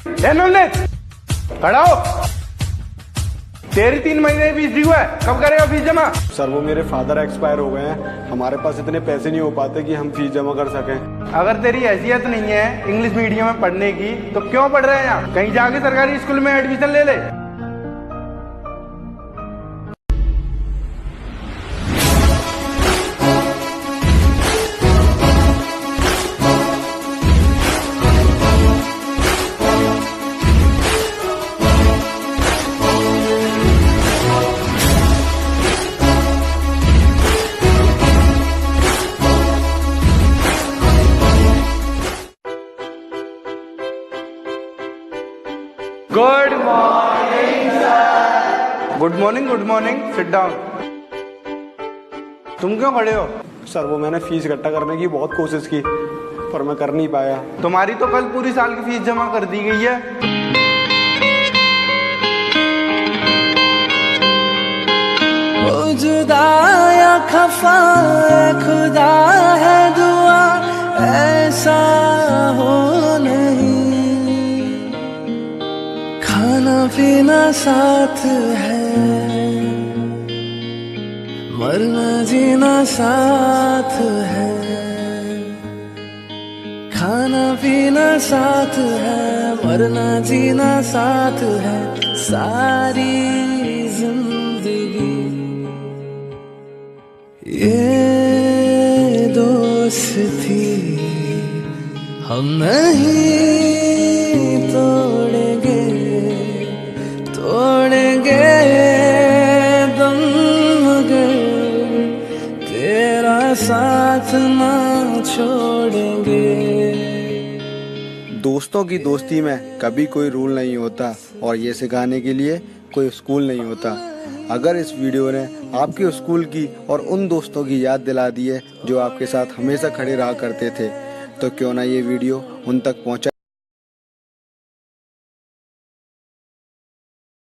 खड़ा हो। तेरी 3 महीने फीस ड्यू है, कब करेगा फीस जमा? सर वो मेरे फादर एक्सपायर हो गए हैं, हमारे पास इतने पैसे नहीं हो पाते कि हम फीस जमा कर सकें। अगर तेरी हैसियत नहीं है इंग्लिश मीडियम में पढ़ने की तो क्यों पढ़ रहे हैं यहाँ? कहीं जाके सरकारी स्कूल में एडमिशन ले ले। Good morning sir. Good morning, sit down. तुम क्यों खड़े हो? सर वो मैंने फीस इकट्ठा करने की बहुत कोशिश की पर मैं कर नहीं पाया। तुम्हारी तो कल पूरी साल की फीस जमा कर दी गई है। ओ जुदा या खफा खुदा है दुआ ऐसा हो नहीं, खाना पीना साथ है, मरना जीना साथ है, खाना पीना साथ है, मरना जीना साथ है, सारी जिंदगी ये दोस्ती हम नहीं तोड़ेंगे, तोड़ेंगे दम मगर तेरा साथ ना छोड़ेंगे। दोस्तों की दोस्ती में कभी कोई रूल नहीं होता और ये सिखाने के लिए कोई स्कूल नहीं होता। अगर इस वीडियो ने आपके स्कूल की और उन दोस्तों की याद दिला दी है जो आपके साथ हमेशा खड़े रहा करते थे, तो क्यों ना ये वीडियो उन तक पहुंचा।